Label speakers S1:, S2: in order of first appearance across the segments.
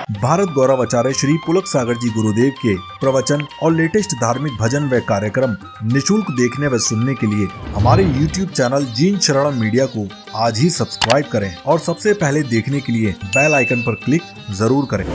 S1: भारत गौरव आचार्य श्री पुलक सागर जी गुरुदेव के प्रवचन और लेटेस्ट धार्मिक भजन व कार्यक्रम निशुल्क देखने व सुनने के लिए हमारे YouTube चैनल जीन शरणम मीडिया को आज ही सब्सक्राइब करें और सबसे पहले देखने के लिए बेल आइकन पर क्लिक जरूर करें।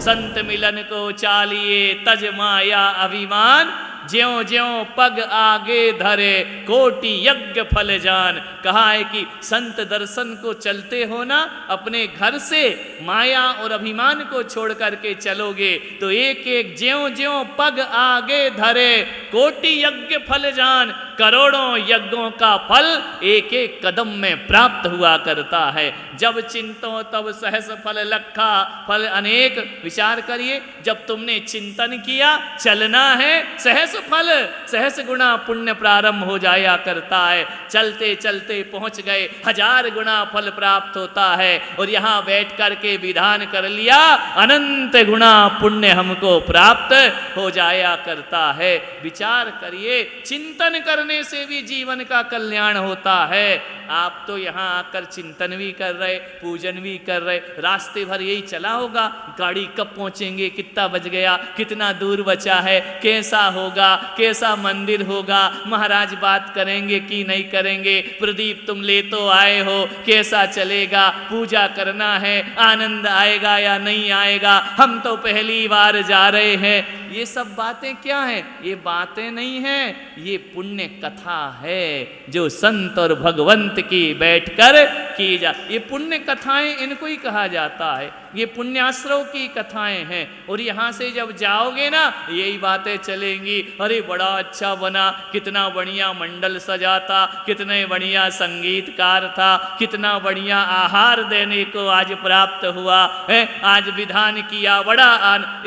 S2: संत मिलन को चालिए तज माया अभिमान, ज्यों ज्यों पग आगे धरे कोटि यज्ञ फल जान। कहा है कि संत दर्शन को चलते हो ना, अपने घर से माया और अभिमान को छोड़ करके चलोगे तो एक एक ज्यों ज्यों पग आगे धरे कोटि यज्ञ फल जान। करोड़ों यज्ञों का फल एक एक कदम में प्राप्त हुआ करता है। जब चिंतो तब सहस फल लखा, फल अनेक। विचार करिए, जब तुमने चिंतन किया, चलना है, सहस फल सहस गुना पुण्य प्रारंभ हो जाया करता है। चलते चलते पहुंच गए, 1000 गुना फल प्राप्त होता है। और यहाँ बैठ करके विधान कर लिया, अनंत गुना पुण्य हमको प्राप्त हो जाया करता है। विचार करिए, चिंतन करने से भी जीवन का कल्याण होता है। आप तो यहाँ आकर चिंतन भी कर रहे, पूजन भी कर रहे, रास्ते भर यही चला होगा, गाड़ी कब पहुंचेंगे, कितना बज गया, कितना दूर बचा है, कैसा होगा, कैसा मंदिर होगा, महाराज बात करेंगे कि नहीं करेंगे, प्रदीप तुम ले तो आए हो, कैसा चलेगा, पूजा करना है, आनंद आएगा या नहीं आएगा, हम तो पहली बार जा रहे हैं। ये सब बातें क्या हैं? ये बातें नहीं हैं, ये पुण्य कथा है जो संत और भगवंत की बैठकर की जा। ये पुण्य कथाएं इनको ही कहा जाता है, ये पुण्याश्रव की कथाएं हैं। और यहाँ से जब जाओगे ना, यही बातें चलेंगी, अरे बड़ा अच्छा बना, कितना बढ़िया मंडल सजा था, कितने बढ़िया संगीतकार था, कितना बढ़िया आहार देने को आज प्राप्त हुआ है, आज विधान किया, बड़ा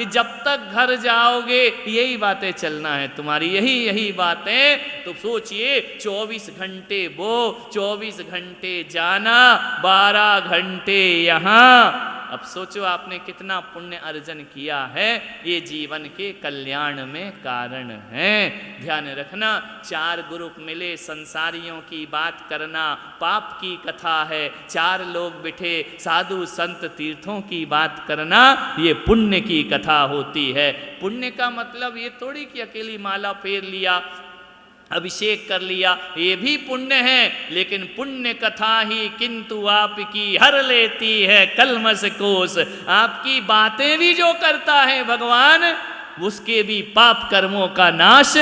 S2: जब तक घर जाओगे यही बातें चलना है तुम्हारी, यही बातें। तो सोचिए, 24 घंटे वो, 24 घंटे जाना, 12 घंटे यहाँ। अब सोचो आपने कितना पुण्य अर्जन किया है, ये जीवन के कल्याण में कारण है। ध्यान रखना, 4 ग्रुप मिले, संसारियों की बात करना पाप की कथा है, 4 लोग बिठे साधु संत तीर्थों की बात करना ये पुण्य की कथा होती है। पुण्य का मतलब ये थोड़ी कि अकेली माला फेर लिया, अभिषेक कर लिया, ये भी पुण्य है, लेकिन पुण्य कथा ही किंतु आपकी हर लेती है कलमश कोस। आपकी बातें भी जो करता है भगवान, उसके भी पाप कर्मों का नाश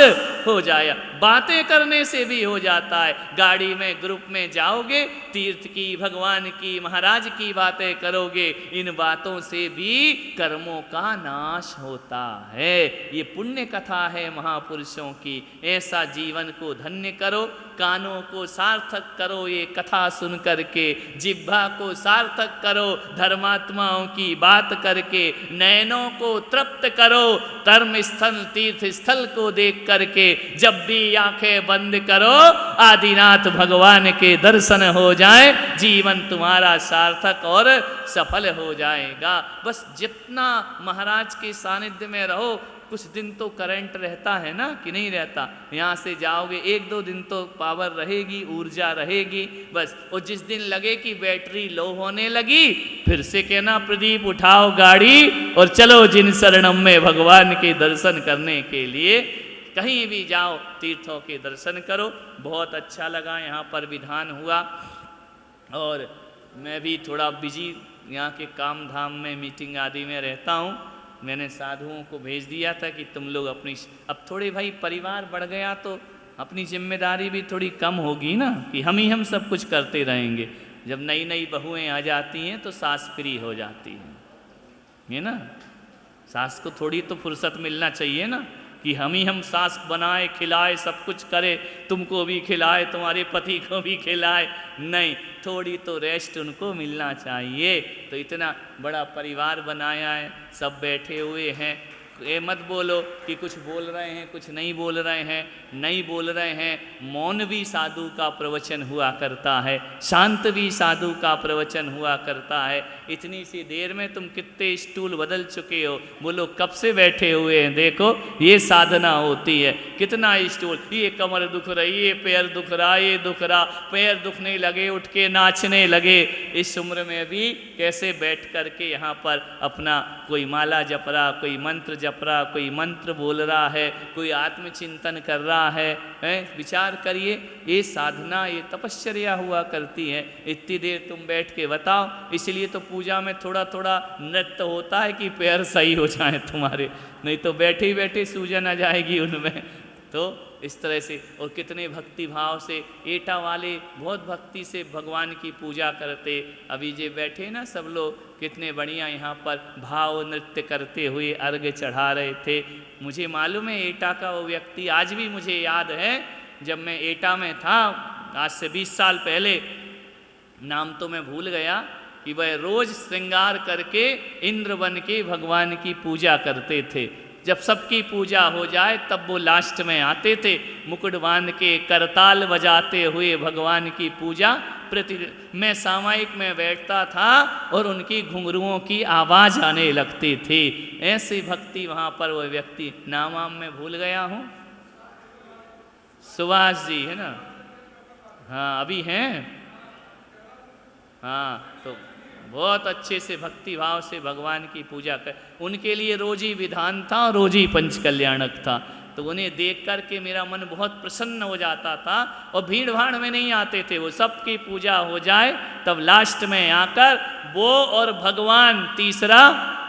S2: हो जाए। बातें करने से भी हो जाता है। गाड़ी में ग्रुप में जाओगे, तीर्थ की, भगवान की, महाराज की बातें करोगे, इन बातों से भी कर्मों का नाश होता है। ये पुण्य कथा है महापुरुषों की। ऐसा जीवन को धन्य करो, कानों को सार्थक करो ये कथा सुन करके, जिह्वा को सार्थक करो धर्मात्माओं की बात करके, नयनों को तृप्त करो धर्म स्थल तीर्थ स्थल को देख करके। जब भी आंखें बंद करो, आदिनाथ भगवान के दर्शन हो जाए, जीवन तुम्हारा सार्थक और सफल हो जाएगा। बस जितना महाराज के सानिध्य में रहो, कुछ दिन तो करंट रहता है ना, कि नहीं रहता? यहाँ से जाओगे 1-2 दिन तो पावर रहेगी, ऊर्जा रहेगी बस। और जिस दिन लगे कि बैटरी लो होने लगी, फिर से कहना प्रदीप उठाओ गाड़ी और चलो जिन शरणम में भगवान के दर्शन करने के लिए। कहीं भी जाओ, तीर्थों के दर्शन करो। बहुत अच्छा लगा, यहाँ पर विधान हुआ और मैं भी थोड़ा बिजी यहाँ के काम धाम में, मीटिंग आदि में रहता हूँ। मैंने साधुओं को भेज दिया था कि तुम लोग अपनी, अब थोड़े भाई परिवार बढ़ गया तो अपनी जिम्मेदारी भी थोड़ी कम होगी ना, कि हम सब कुछ करते रहेंगे। जब नई नई बहुएं आ जाती हैं तो सास फ्री हो जाती है ना। सास को थोड़ी तो फुर्सत मिलना चाहिए ना, कि हम सास बनाए, खिलाए, सब कुछ करे, तुमको भी खिलाए, तुम्हारे पति को भी खिलाए। नहीं, थोड़ी तो रेस्ट उनको मिलना चाहिए। तो इतना बड़ा परिवार बनाया है, सब बैठे हुए हैं, ये मत बोलो कि कुछ बोल रहे हैं कुछ नहीं बोल रहे हैं, नहीं बोल रहे हैं। मौन भी साधु का प्रवचन हुआ करता है, शांत भी साधु का प्रवचन हुआ करता है। इतनी सी देर में तुम कितने स्टूल बदल चुके हो, बोलो कब से बैठे हुए हैं, देखो ये साधना होती है। कितना स्टूल, ये कमर दुख रही, ये पैर दुख रहा, ये दुख रहा, पैर दुखने लगे, उठ के नाचने लगे। इस उम्र में भी कैसे बैठ करके यहाँ पर अपना कोई माला जप रहा, कोई मंत्र जप रहा, कोई मंत्र बोल रहा है, कोई आत्मचिंतन कर रहा है, विचार करिए। ये साधना, ये तपश्चर्या हुआ करती है। इतनी देर तुम बैठ के बताओ। इसलिए तो पूजा में थोड़ा थोड़ा नृत्य होता है कि पैर सही हो जाए तुम्हारे, नहीं तो बैठे ही बैठे सूजन आ जाएगी उनमें। तो इस तरह से, और कितने भक्ति भाव से एटा वाले बहुत भक्ति से भगवान की पूजा करते। अभी जे बैठे ना सब लोग कितने बढ़िया यहाँ पर भाव नृत्य करते हुए अर्घ्य चढ़ा रहे थे। मुझे मालूम है एटा का वो व्यक्ति, आज भी मुझे याद है जब मैं एटा में था आज से 20 साल पहले, नाम तो मैं भूल गया, कि वह रोज श्रृंगार करके इंद्र बन के भगवान की पूजा करते थे। जब सबकी पूजा हो जाए तब वो लास्ट में आते थे, मुकुट बांध के करताल बजाते हुए भगवान की पूजा मैं सामायिक में बैठता था और उनकी घुंघरुओं की आवाज़ आने लगती थी। ऐसी भक्ति वहाँ पर वो व्यक्ति, नाम वाम मैं भूल गया हूँ, सुभाष जी है ना, हाँ अभी हैं, हाँ। तो बहुत अच्छे से भक्ति भाव से भगवान की पूजा कर, उनके लिए रोज ही विधान था और रोज ही पंच कल्याणक था। तो उन्हें देख कर के मेरा मन बहुत प्रसन्न हो जाता था। और भीड़ भाड़ में नहीं आते थे वो, सबकी पूजा हो जाए तब लास्ट में आकर वो और भगवान, तीसरा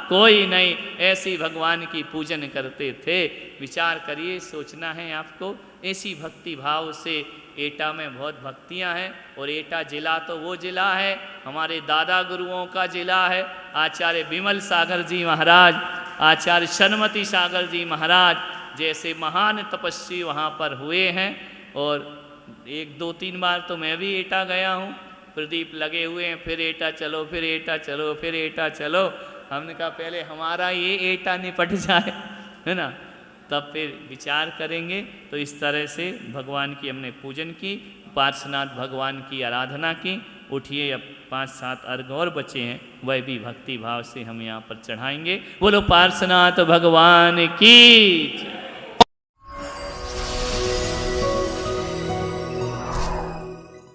S2: कोई नहीं, ऐसी भगवान की पूजन करते थे। विचार करिए, सोचना है आपको। ऐसी भक्ति भाव से एटा में बहुत भक्तियां हैं। और एटा जिला तो वो जिला है, हमारे दादा गुरुओं का जिला है। आचार्य विमल सागर जी महाराज, आचार्य शर्मती सागर जी महाराज जैसे महान तपस्वी वहाँ पर हुए हैं। और 1 2 3 बार तो मैं भी एटा गया हूँ, प्रदीप लगे हुए हैं, फिर एटा चलो, फिर एटा चलो, फिर एटा चलो। हमने कहा पहले हमारा ये एटा निपट जाए, है ना, तब फिर विचार करेंगे। तो इस तरह से भगवान की हमने पूजन की, पार्श्वनाथ भगवान की आराधना की। उठिए, अब 5-7 अर्घ और बचे हैं, वह भी भक्ति भाव से हम यहाँ पर चढ़ाएंगे। बोलो पार्श्वनाथ भगवान की।